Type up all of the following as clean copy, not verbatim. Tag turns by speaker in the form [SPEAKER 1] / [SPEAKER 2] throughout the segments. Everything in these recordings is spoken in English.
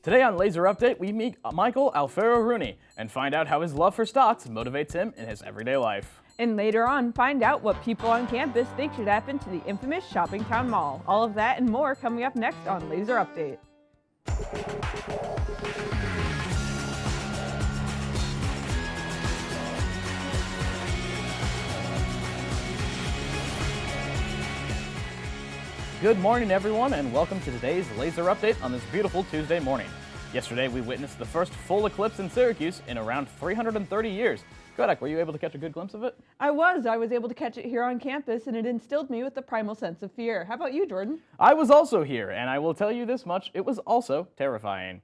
[SPEAKER 1] Today on Laser Update, we meet Michael Alfaro Rooney and find out how his love for stocks motivates him in his everyday life.
[SPEAKER 2] And later on, find out what people on campus think should happen to the infamous Shopping Town Mall. All of that and more coming up next on Laser Update.
[SPEAKER 1] Good morning, everyone, and welcome to today's Laser Update on this beautiful Tuesday morning. Yesterday, we witnessed the first full eclipse in Syracuse in around 330 years. Kodak, were you able to catch a good glimpse of it?
[SPEAKER 2] I was able to catch it here on campus, and it instilled me with the primal sense of fear. How about you, Jordan?
[SPEAKER 1] I was also here, and I will tell you this much, it was also terrifying.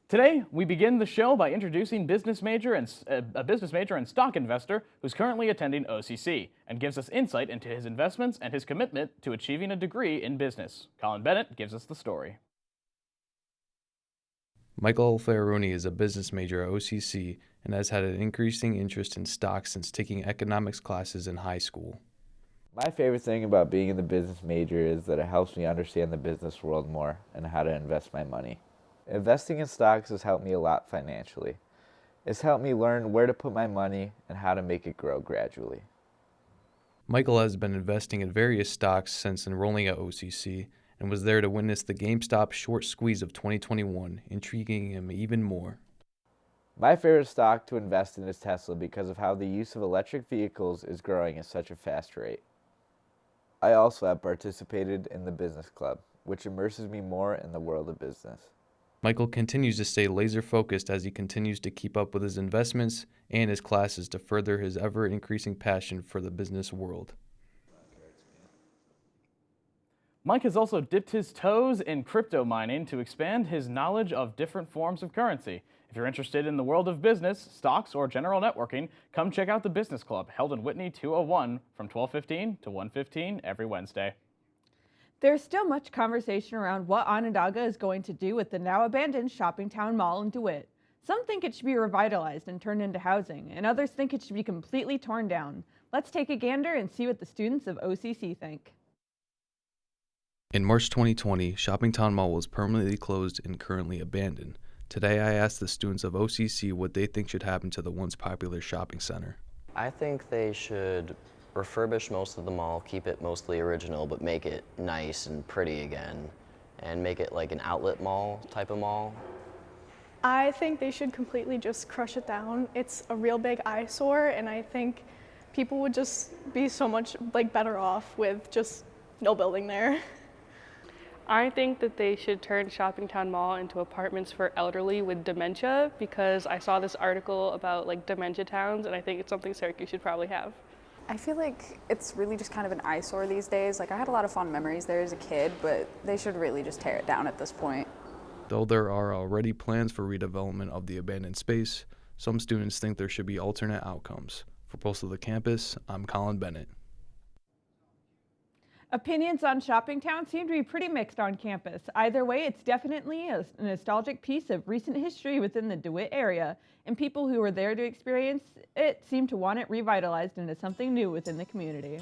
[SPEAKER 1] Today, we begin the show by introducing a business major and stock investor who's currently attending OCC and gives us insight into his investments and his commitment to achieving a degree in business. Colin Bennett gives us the story.
[SPEAKER 3] Michael Alfaro Rooney is a business major at OCC and has had an increasing interest in stocks since taking economics classes in high school.
[SPEAKER 4] My favorite thing about being in the business major is that it helps me understand the business world more and how to invest my money. Investing in stocks has helped me a lot financially. It's helped me learn where to put my money and how to make it grow gradually.
[SPEAKER 3] Michael has been investing in various stocks since enrolling at OCC and was there to witness the GameStop short squeeze of 2021, intriguing him even more.
[SPEAKER 4] My favorite stock to invest in is Tesla because of how the use of electric vehicles is growing at such a fast rate. I also have participated in the business club, which immerses me more in the world of business.
[SPEAKER 3] Michael continues to stay laser-focused as he continues to keep up with his investments and his classes to further his ever-increasing passion for the business world.
[SPEAKER 1] Mike has also dipped his toes in crypto mining to expand his knowledge of different forms of currency. If you're interested in the world of business, stocks, or general networking, come check out the Business Club, held in Whitney 201 from 12:15 to 1:15 every Wednesday.
[SPEAKER 2] There's still much conversation around what Onondaga is going to do with the now abandoned Shopping Town Mall in DeWitt. Some think it should be revitalized and turned into housing, and others think it should be completely torn down. Let's take a gander and see what the students of OCC think.
[SPEAKER 3] In March 2020, Shopping Town Mall was permanently closed and currently abandoned. Today, I asked the students of OCC what they think should happen to the once popular shopping center.
[SPEAKER 5] I think they should refurbish most of the mall, keep it mostly original, but make it nice and pretty again, and make it like an outlet mall type of mall.
[SPEAKER 6] I think they should completely just crush it down. It's a real big eyesore, and I think people would just be so much better off with just no building there.
[SPEAKER 7] I think that they should turn Shopping Town Mall into apartments for elderly with dementia, because I saw this article about dementia towns, and I think it's something Syracuse should probably have.
[SPEAKER 8] I feel like it's really just kind of an eyesore these days. I had a lot of fond memories there as a kid, but they should really just tear it down at this point.
[SPEAKER 3] Though there are already plans for redevelopment of the abandoned space, some students think there should be alternate outcomes. For Pulse of the Campus, I'm Colin Bennett.
[SPEAKER 2] Opinions on Shopping Town seem to be pretty mixed on campus. Either way, it's definitely a nostalgic piece of recent history within the DeWitt area, and people who were there to experience it seem to want it revitalized into something new within the community.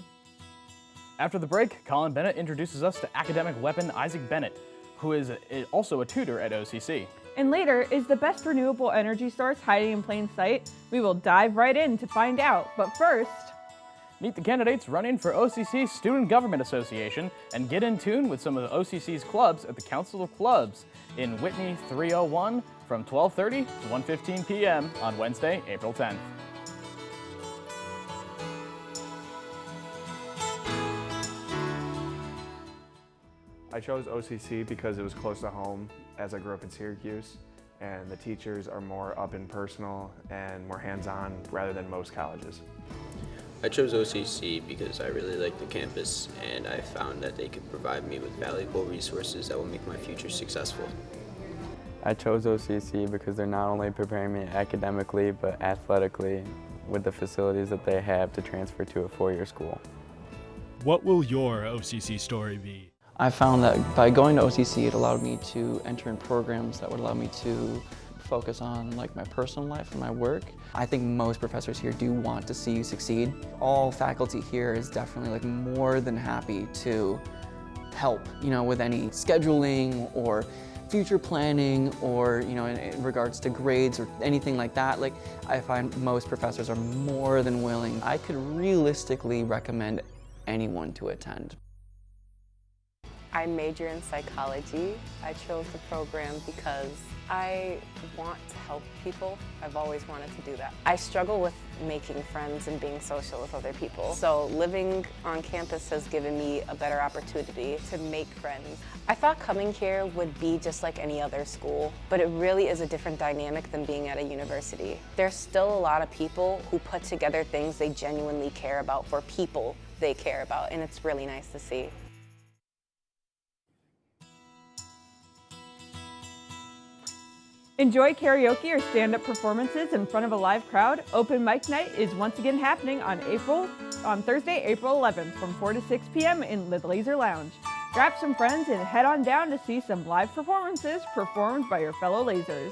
[SPEAKER 1] After the break, Colin Bennett introduces us to academic weapon Isaac Bennett, who is also a tutor at OCC.
[SPEAKER 2] And later, is the best renewable energy source hiding in plain sight? We will dive right in to find out, but first,
[SPEAKER 1] meet the candidates running for OCC's Student Government Association and get in tune with some of the OCC's clubs at the Council of Clubs in Whitney 301 from 12:30 to 1:15 p.m. on Wednesday, April 10th.
[SPEAKER 9] I chose OCC because it was close to home as I grew up in Syracuse, and the teachers are more up and personal and more hands-on rather than most colleges.
[SPEAKER 10] I chose OCC because I really like the campus and I found that they could provide me with valuable resources that will make my future successful.
[SPEAKER 11] I chose OCC because they're not only preparing me academically but athletically with the facilities that they have to transfer to a four-year school.
[SPEAKER 12] What will your OCC story be?
[SPEAKER 13] I found that by going to OCC, it allowed me to enter in programs that would allow me to focus on my personal life and my work. I think most professors here do want to see you succeed. All faculty here is definitely more than happy to help, with any scheduling or future planning or, in regards to grades or anything like that, like I find most professors are more than willing. I could realistically recommend anyone to attend.
[SPEAKER 14] I major in psychology. I chose the program because I want to help people. I've always wanted to do that. I struggle with making friends and being social with other people. So living on campus has given me a better opportunity to make friends. I thought coming here would be just like any other school, but it really is a different dynamic than being at a university. There's still a lot of people who put together things they genuinely care about for people they care about, and it's really nice to see.
[SPEAKER 2] Enjoy karaoke or stand-up performances in front of a live crowd? Open Mic Night is once again happening on Thursday, April 11th from 4 to 6 p.m. in the Laser Lounge. Grab some friends and head on down to see some live performances performed by your fellow lasers.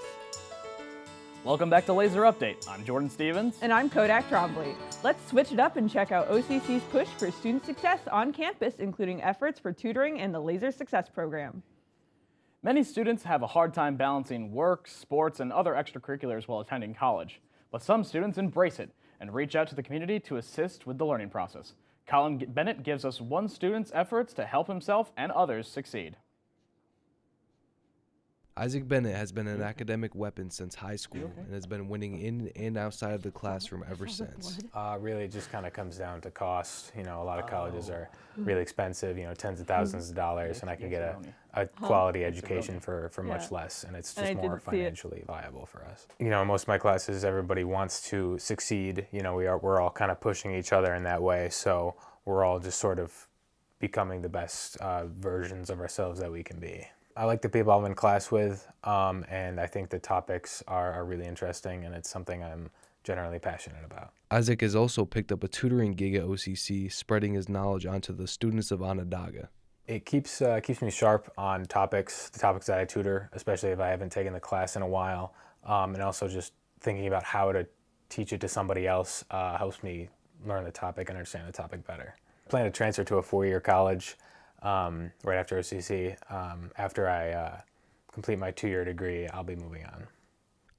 [SPEAKER 1] Welcome back to Laser Update. I'm Jordan Stevens.
[SPEAKER 2] And I'm Kodak Trombley. Let's switch it up and check out OCC's push for student success on campus, including efforts for tutoring and the Laser Success Program.
[SPEAKER 1] Many students have a hard time balancing work, sports, and other extracurriculars while attending college. But some students embrace it and reach out to the community to assist with the learning process. Colin Bennett gives us one student's efforts to help himself and others succeed.
[SPEAKER 3] Isaac Bennett has been an academic weapon since high school and has been winning in and outside of the classroom ever since.
[SPEAKER 15] Really, it just kind of comes down to cost. A lot of colleges are really expensive, tens of thousands of dollars, and I can get a quality education for much less, and it's just more financially viable for us. In most of my classes, everybody wants to succeed. We're all kind of pushing each other in that way, so we're all just sort of becoming the best versions of ourselves that we can be. I like the people I'm in class with, and I think the topics are really interesting, and it's something I'm generally passionate about.
[SPEAKER 3] Isaac has also picked up a tutoring gig at OCC, spreading his knowledge onto the students of Onondaga.
[SPEAKER 15] It keeps me sharp on the topics that I tutor, especially if I haven't taken the class in a while, and also just thinking about how to teach it to somebody else helps me learn the topic and understand the topic better. I plan to transfer to a four-year college right after OCC. After I complete my two-year degree, I'll be moving on.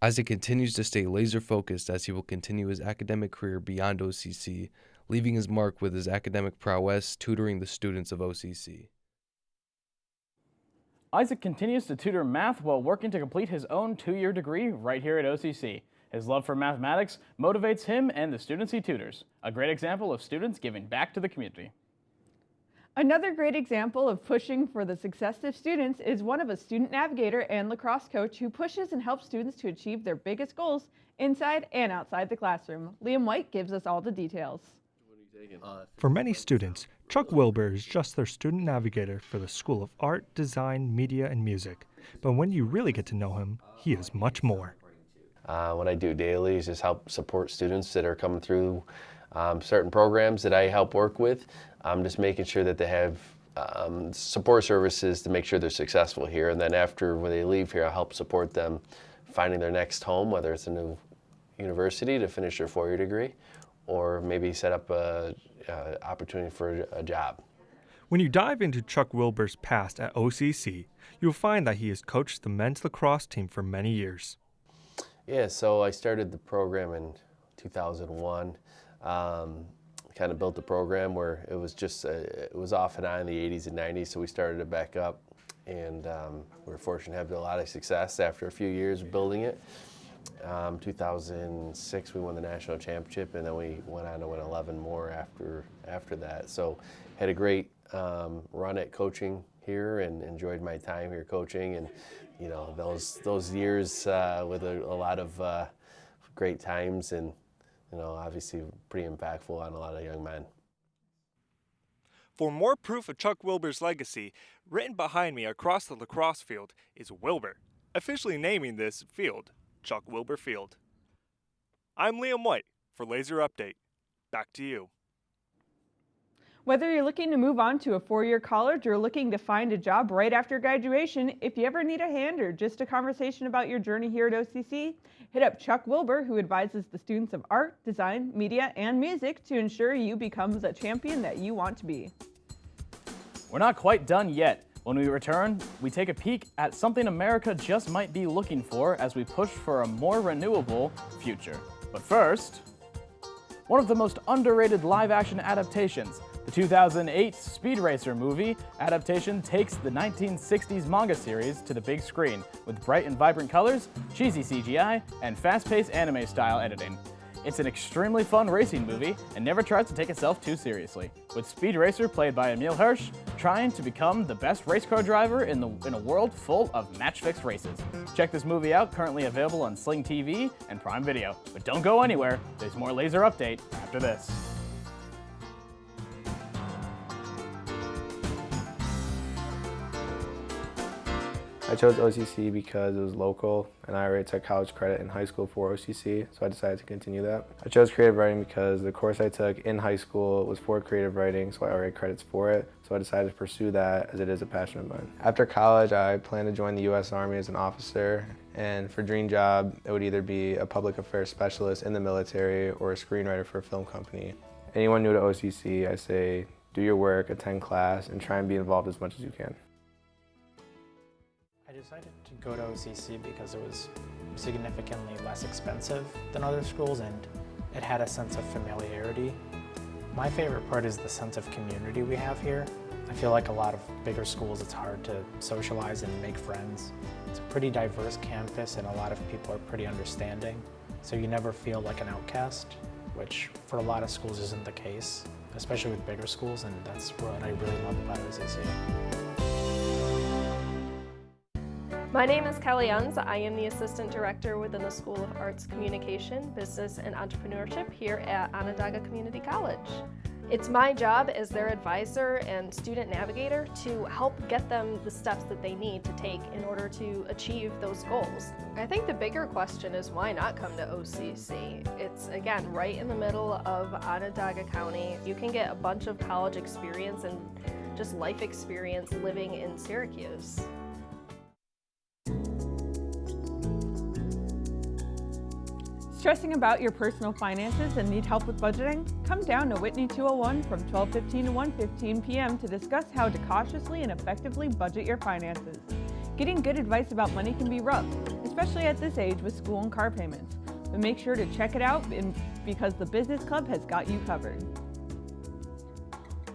[SPEAKER 3] Isaac continues to stay laser-focused as he will continue his academic career beyond OCC, leaving his mark with his academic prowess tutoring the students of OCC.
[SPEAKER 1] Isaac continues to tutor math while working to complete his own two-year degree right here at OCC. His love for mathematics motivates him and the students he tutors, a great example of students giving back to the community.
[SPEAKER 2] Another great example of pushing for the success of students is one of a student navigator and lacrosse coach who pushes and helps students to achieve their biggest goals inside and outside the classroom. Liam White gives us all the details.
[SPEAKER 16] For many students, Chuck Wilbur is just their student navigator for the School of Art, Design, Media, and Music. But when you really get to know him, he is much more.
[SPEAKER 17] What I do daily is just help support students that are coming through certain programs that I help work with. I'm just making sure that they have support services to make sure they're successful here. And then after when they leave here, I'll help support them finding their next home, whether it's a new university to finish their four-year degree, or maybe set up a opportunity for a job.
[SPEAKER 16] When you dive into Chuck Wilbur's past at OCC, you'll find that he has coached the men's lacrosse team for many years.
[SPEAKER 17] Yeah, so I started the program in 2001. Kind of built the program where it was just it was off and on in the 80s and 90s, so we started it back up, and we were fortunate to have a lot of success after a few years of building it. 2006 we won the national championship, and then we went on to win 11 more after that. So had a great run at coaching here and enjoyed my time here coaching, and those years with a lot of great times, and obviously pretty impactful on a lot of young men.
[SPEAKER 16] For more proof of Chuck Wilbur's legacy, written behind me across the lacrosse field is Wilbur, officially naming this field Chuck Wilbur Field. I'm Liam White for Laser Update. Back to you.
[SPEAKER 2] Whether you're looking to move on to a four-year college or looking to find a job right after graduation, if you ever need a hand or just a conversation about your journey here at OCC, hit up Chuck Wilbur, who advises the students of art, design, media, and music to ensure you become the champion that you want to be.
[SPEAKER 1] We're not quite done yet. When we return, we take a peek at something America just might be looking for as we push for a more renewable future. But first, one of the most underrated live-action adaptations, the 2008 Speed Racer movie adaptation takes the 1960s manga series to the big screen with bright and vibrant colors, cheesy CGI, and fast-paced anime-style editing. It's an extremely fun racing movie and never tries to take itself too seriously, with Speed Racer played by Emil Hirsch trying to become the best race car driver in a world full of match-fixed races. Check this movie out, currently available on Sling TV and Prime Video. But don't go anywhere, there's more Laser Update after this.
[SPEAKER 18] I chose OCC because it was local and I already took college credit in high school for OCC, so I decided to continue that. I chose creative writing because the course I took in high school was for creative writing, so I already had credits for it, so I decided to pursue that as it is a passion of mine. After college, I plan to join the U.S. Army as an officer, and for dream job, it would either be a public affairs specialist in the military or a screenwriter for a film company. Anyone new to OCC, I say do your work, attend class, and try and be involved as much as you can.
[SPEAKER 19] I decided to go to OCC because it was significantly less expensive than other schools and it had a sense of familiarity. My favorite part is the sense of community we have here. I feel like a lot of bigger schools, it's hard to socialize and make friends. It's a pretty diverse campus and a lot of people are pretty understanding, so you never feel like an outcast, which for a lot of schools isn't the case, especially with bigger schools, and that's what I really love about OCC.
[SPEAKER 20] My name is Kelly Unz. I am the Assistant Director within the School of Arts, Communication, Business, and Entrepreneurship here at Onondaga Community College. It's my job as their advisor and student navigator to help get them the steps that they need to take in order to achieve those goals. I think the bigger question is why not come to OCC? It's, again, right in the middle of Onondaga County. You can get a bunch of college experience and just life experience living in Syracuse.
[SPEAKER 2] Stressing about your personal finances and need help with budgeting? Come down to Whitney 201 from 12:15 to 1:15 p.m. to discuss how to cautiously and effectively budget your finances. Getting good advice about money can be rough, especially at this age with school and car payments. But make sure to check it out because the Business Club has got you covered.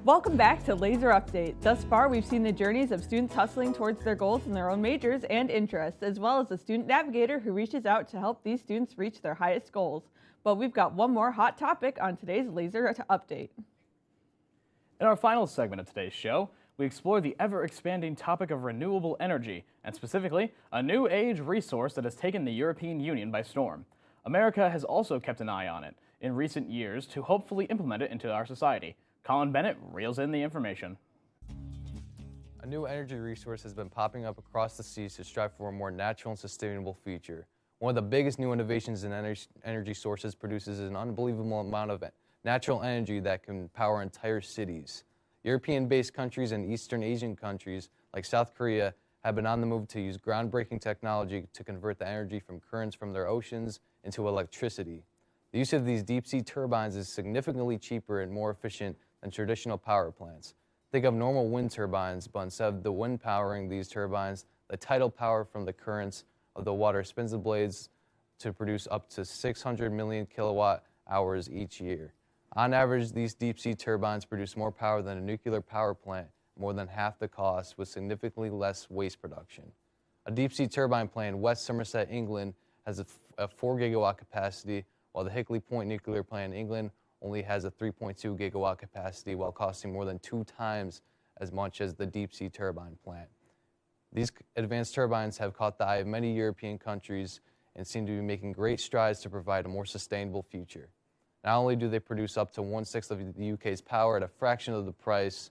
[SPEAKER 2] Welcome back to Laser Update. Thus far, we've seen the journeys of students hustling towards their goals in their own majors and interests, as well as a student navigator who reaches out to help these students reach their highest goals. But we've got one more hot topic on today's Laser Update.
[SPEAKER 1] In our final segment of today's show, we explore the ever-expanding topic of renewable energy, and specifically, a new age resource that has taken the European Union by storm. America has also kept an eye on it in recent years to hopefully implement it into our society. Colin Bennett reels in the information.
[SPEAKER 3] A new energy resource has been popping up across the seas to strive for a more natural and sustainable future. One of the biggest new innovations in energy sources produces an unbelievable amount of natural energy that can power entire cities. European-based countries and Eastern Asian countries like South Korea have been on the move to use groundbreaking technology to convert the energy from currents from their oceans into electricity. The use of these deep-sea turbines is significantly cheaper and more efficient than traditional power plants. Think of normal wind turbines, but instead of the wind powering these turbines, the tidal power from the currents of the water spins the blades to produce up to 600 million kilowatt hours each year. On average, these deep-sea turbines produce more power than a nuclear power plant, more than half the cost, with significantly less waste production. A deep-sea turbine plant in West Somerset, England, has a 4 gigawatt capacity, while the Hinkley Point nuclear plant in England only has a 3.2 gigawatt capacity while costing more than 2 times as much as the deep-sea turbine plant. These advanced turbines have caught the eye of many European countries and seem to be making great strides to provide a more sustainable future. Not only do they produce up to 1/6 of the UK's power at a fraction of the price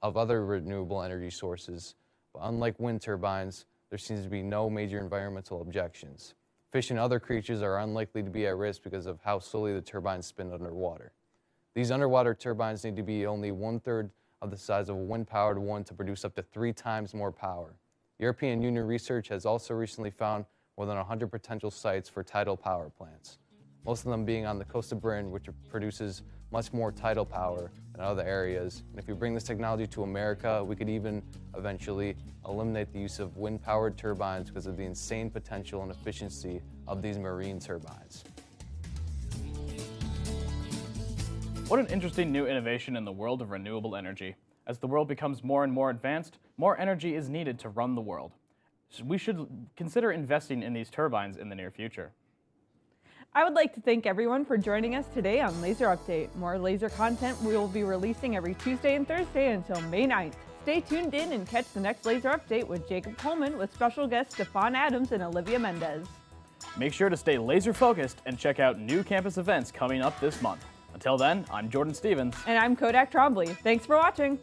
[SPEAKER 3] of other renewable energy sources, but unlike wind turbines, there seems to be no major environmental objections. Fish and other creatures are unlikely to be at risk because of how slowly the turbines spin underwater. These underwater turbines need to be only 1/3 of the size of a wind-powered one to produce up to 3 times more power. European Union research has also recently found more than 100 potential sites for tidal power plants. most of them being on the coast of Britain, which produces much more tidal power than other areas. And if we bring this technology to America, we could even eventually eliminate the use of wind-powered turbines because of the insane potential and efficiency of these marine turbines.
[SPEAKER 1] What an interesting new innovation in the world of renewable energy. As the world becomes more and more advanced, more energy is needed to run the world. We should consider investing in these turbines in the near future.
[SPEAKER 2] I would like to thank everyone for joining us today on Laser Update. More laser content we will be releasing every Tuesday and Thursday until May 9th. Stay tuned in and catch the next Laser Update with Jacob Coleman with special guests Stefan Adams and Olivia Mendez.
[SPEAKER 1] Make sure to stay laser focused and check out new campus events coming up this month. Until then, I'm Jordan Stevens.
[SPEAKER 2] And I'm Kodak Trombley. Thanks for watching.